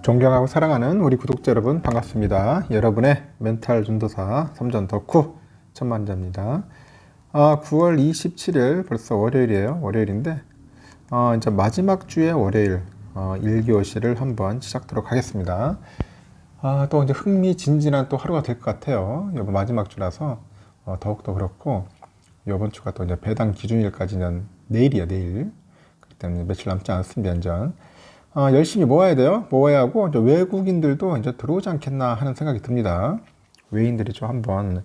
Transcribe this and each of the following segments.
존경하고 사랑하는 우리 구독자 여러분 반갑습니다. 여러분의 멘탈 전도사 삼전 덕후 천만자입니다. 9월 27일 벌써 월요일이에요. 월요일인데 이제 마지막 주의 월요일 1교시를 한번 시작하도록 하겠습니다. 또 이제 흥미진진한 또 하루가 될 것 같아요. 이번 마지막 주라서 더욱더 그렇고 이번 주가 또 이제 배당 기준일까지는 내일이에요. 내일. 그렇기 때문에 며칠 남지 않습니다. 연전. 열심히 모아야 돼요. 모아야 하고 이제 외국인들도 이제 들어오지 않겠나 하는 생각이 듭니다. 외인들이 좀 한번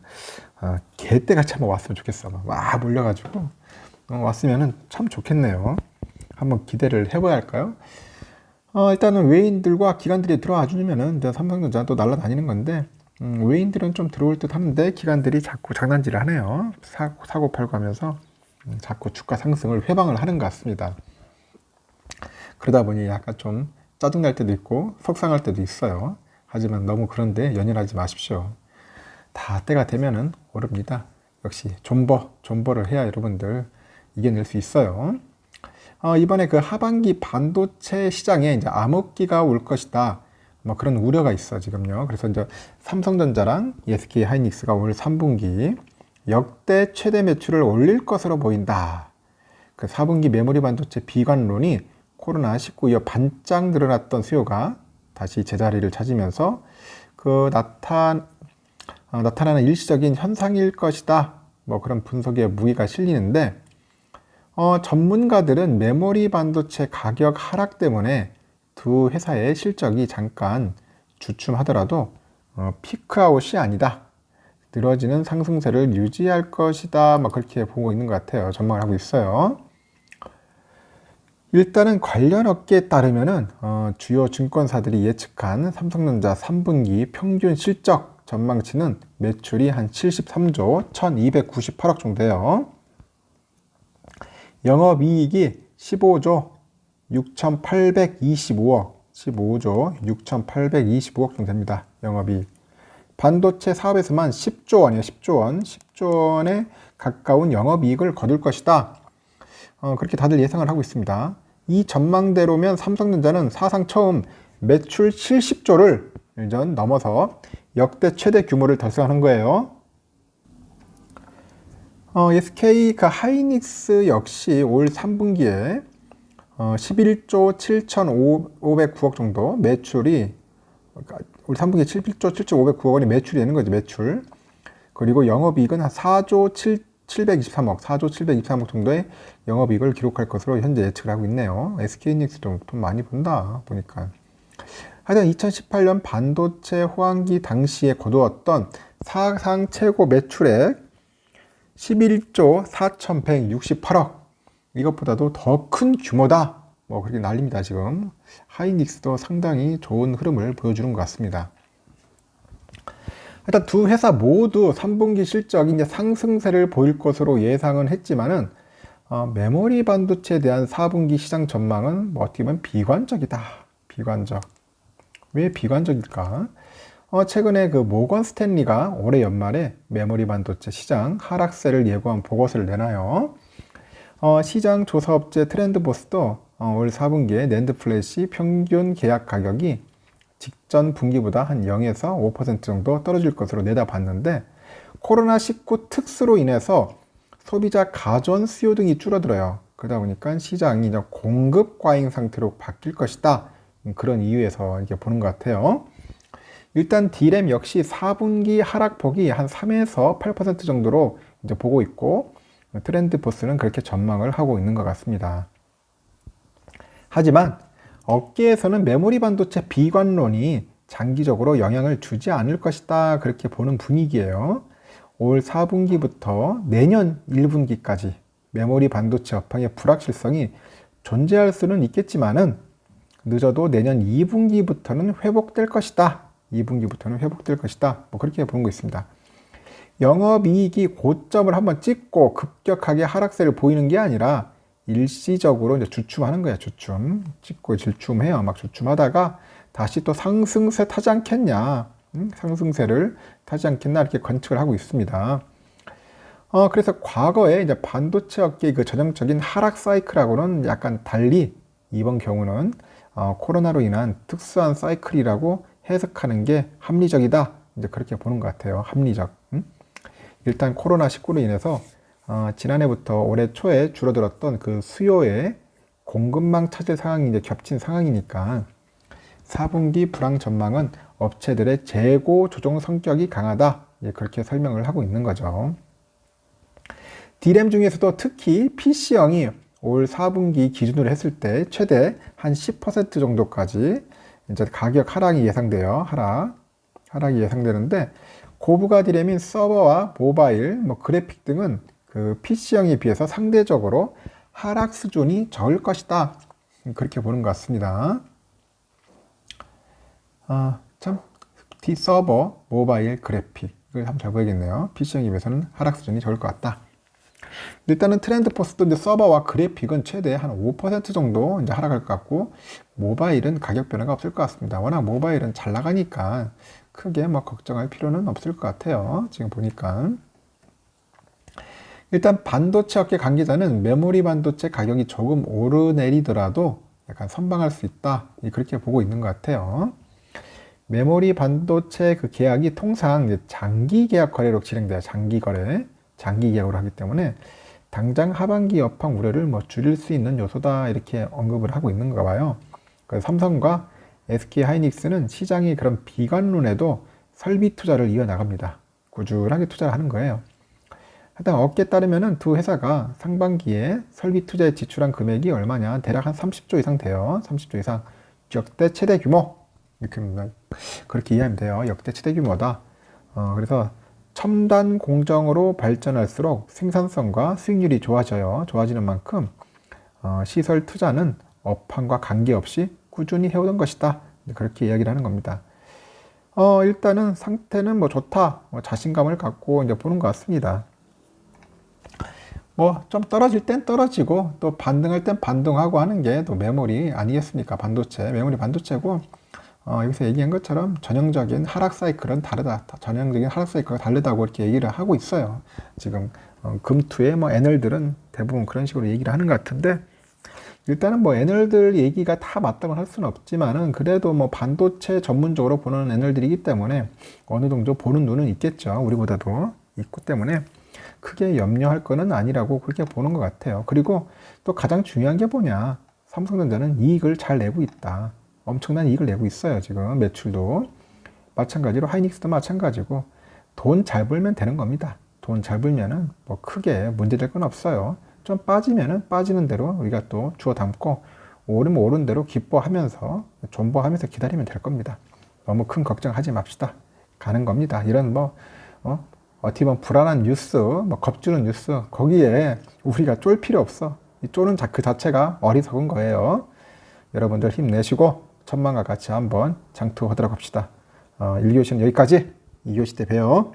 개떼같이 한번 왔으면 좋겠어. 막 몰려가지고 왔으면은 참 좋겠네요. 한번 기대를 해봐야 할까요? 일단은 외인들과 기관들이 들어와 주면은 이제 삼성전자 또 날아다니는 건데 외인들은 좀 들어올 듯 하는데 기관들이 자꾸 장난질을 하네요. 사고 팔고 하면서 자꾸 주가 상승을 회방을 하는 것 같습니다. 그러다 보니 약간 좀 짜증날 때도 있고 속상할 때도 있어요. 하지만 너무 그런데 연연하지 마십시오. 다 때가 되면은 오릅니다. 역시 존버를 해야 여러분들 이겨낼 수 있어요. 이번에 그 하반기 반도체 시장에 이제 암흑기가 올 것이다. 뭐 그런 우려가 있어 지금요. 그래서 이제 삼성전자랑 SK 하이닉스가 올 3분기 역대 최대 매출을 올릴 것으로 보인다. 그 4분기 메모리 반도체 비관론이 코로나19 이후 반짝 늘어났던 수요가 다시 제자리를 찾으면서 그 나타나는 일시적인 현상일 것이다. 뭐 그런 분석에 무게가 실리는데 전문가들은 메모리 반도체 가격 하락 때문에 두 회사의 실적이 잠깐 주춤하더라도 피크아웃이 아니다. 늘어지는 상승세를 유지할 것이다. 막 그렇게 보고 있는 것 같아요. 전망을 하고 있어요. 일단은 관련 업계에 따르면은 주요 증권사들이 예측한 삼성전자 3분기 평균 실적 전망치는 매출이 한 73조 1298억 정도예요. 영업이익이 15조 6825억 15조 정도 됩니다. 영업이익. 반도체 사업에서만 10조 원이에요. 10조 원에 가까운 영업이익을 거둘 것이다. 그렇게 다들 예상을 하고 있습니다. 이 전망대로면 삼성전자는 사상 처음 매출 70조를 넘어서 역대 최대 규모를 달성하는 거예요. SK 하이닉스 역시 올 3분기에 11조 7,509억 정도 매출이 올 3분기에 11조 7,509억 원이 매출이 되는 거죠. 매출. 그리고 영업이익은 한 4조 723억 정도의 영업이익을 기록할 것으로 현재 예측을 하고 있네요. SK하이닉스도 돈 많이 번다 보니까. 하여튼 2018년 반도체 호황기 당시에 거두었던 사상 최고 매출액 11조 4,168억 이것보다도 더 큰 규모다. 뭐 그렇게 난립니다 지금. 하이닉스도 상당히 좋은 흐름을 보여주는 것 같습니다. 일단 두 회사 모두 3분기 실적이 이제 상승세를 보일 것으로 예상은 했지만은 메모리 반도체에 대한 4분기 시장 전망은 뭐 어떻게 보면 비관적이다. 비관적. 왜 비관적일까? 최근에 그 모건 스탠리가 올해 연말에 메모리 반도체 시장 하락세를 예고한 보고서를 내나요. 시장 조사업체 트렌드보스도 올 4분기에 낸드 플래시 평균 계약 가격이 직전 분기보다 한 0에서 5% 정도 떨어질 것으로 내다봤는데 코로나19 특수로 인해서 소비자 가전 수요 등이 줄어들어요. 그러다 보니까 시장이 이제 공급 과잉 상태로 바뀔 것이다. 그런 이유에서 이렇게 보는 것 같아요. 일단 D램 역시 4분기 하락폭이 한 3에서 8% 정도로 이제 보고 있고 트렌드포스는 그렇게 전망을 하고 있는 것 같습니다. 하지만 업계에서는 메모리 반도체 비관론이 장기적으로 영향을 주지 않을 것이다. 그렇게 보는 분위기예요. 올 4분기부터 내년 1분기까지 메모리 반도체 업황의 불확실성이 존재할 수는 있겠지만은 늦어도 내년 2분기부터는 회복될 것이다. 2분기부터는 회복될 것이다. 뭐 그렇게 보는 거 있습니다. 영업이익이 고점을 한번 찍고 급격하게 하락세를 보이는 게 아니라 일시적으로 이제 주춤하는 거야. 주춤. 찍고 질춤해요. 막 주춤하다가 다시 또 상승세 타지 않겠냐. 상승세를 타지 않겠나 이렇게 관측을 하고 있습니다. 그래서 과거에 이제 반도체 업계의 그 전형적인 하락 사이클하고는 약간 달리 이번 경우는 코로나로 인한 특수한 사이클이라고 해석하는 게 합리적이다. 이제 그렇게 보는 것 같아요. 합리적. 일단 코로나19로 인해서 지난해부터 올해 초에 줄어들었던 그 수요에 공급망 차질 상황이 이제 겹친 상황이니까 4분기 불황 전망은 업체들의 재고 조정 성격이 강하다. 그렇게 설명을 하고 있는 거죠. D램 중에서도 특히 PC형이 올 4분기 기준으로 했을 때 최대 한 10% 정도까지 이제 가격 하락이 예상돼요. 하락이 예상되는데 고부가 D램인 서버와 모바일, 그래픽 등은 그 PC형에 비해서 상대적으로 하락 수준이 적을 것이다. 그렇게 보는 것 같습니다. D 서버, 모바일, 그래픽 이걸 한번 잘 보야겠네요. PC형에 비해서는 하락 수준이 적을 것 같다. 일단은 트렌드 포스도 이제 서버와 그래픽은 최대 한 5% 정도 이제 하락할 것 같고, 모바일은 가격 변화가 없을 것 같습니다. 워낙 모바일은 잘 나가니까 크게 걱정할 필요는 없을 것 같아요. 지금 보니까. 일단 반도체 업계 관계자는 메모리 반도체 가격이 조금 오르내리더라도 약간 선방할 수 있다. 그렇게 보고 있는 것 같아요. 메모리 반도체 그 계약이 통상 장기 계약 거래로 진행돼요. 장기 계약으로 하기 때문에 당장 하반기 여팡 우려를 줄일 수 있는 요소다. 이렇게 언급을 하고 있는가 봐요. 그래서 삼성과 SK 하이닉스는 시장의 그런 비관론에도 설비 투자를 이어나갑니다. 꾸준하게 투자를 하는 거예요. 하여튼 업계에 따르면은 두 회사가 상반기에 설비 투자에 지출한 금액이 얼마냐, 대략 한 30조 이상 돼요. 30조 이상. 역대 최대 규모. 그렇게 이해하면 돼요. 역대 최대 규모다. 그래서 첨단 공정으로 발전할수록 생산성과 수익률이 좋아지는 만큼 시설 투자는 업황과 관계없이 꾸준히 해오던 것이다. 그렇게 이야기를 하는 겁니다. 일단은 상태는 좋다. 자신감을 갖고 이제 보는 것 같습니다. 좀 떨어질 땐 떨어지고 또 반등할 땐 반등하고 하는 게 또 메모리 아니겠습니까? 메모리 반도체고, 여기서 얘기한 것처럼 전형적인 하락 사이클은 다르다. 전형적인 하락 사이클과 다르다고 이렇게 얘기를 하고 있어요. 지금 금투의 애널들은 대부분 그런 식으로 얘기를 하는 것 같은데, 일단은 애널들 얘기가 다 맞다고 할 수는 없지만은 그래도 반도체 전문적으로 보는 애널들이기 때문에 어느 정도 보는 눈은 있겠죠. 우리보다도 있기 때문에 크게 염려할 거는 아니라고 그렇게 보는 것 같아요. 그리고 또 가장 중요한 게 뭐냐, 삼성전자는 이익을 잘 내고 있다. 엄청난 이익을 내고 있어요. 지금 매출도 마찬가지로 하이닉스도 마찬가지고 돈 잘 벌면 되는 겁니다. 돈 잘 벌면은 크게 문제될 건 없어요. 좀 빠지면은 빠지는 대로 우리가 또 주워 담고, 오르면 오른 대로 기뻐하면서 존버하면서 기다리면 될 겁니다. 너무 큰 걱정하지 맙시다. 가는 겁니다. 이런 어떻게 보면 불안한 뉴스, 겁주는 뉴스, 거기에 우리가 쫄 필요 없어. 이 쫄은 그 자체가 어리석은 거예요. 여러분들 힘내시고 천만과 같이 한번 장투하도록 합시다. 1교시는 여기까지. 2교시 때 봬요.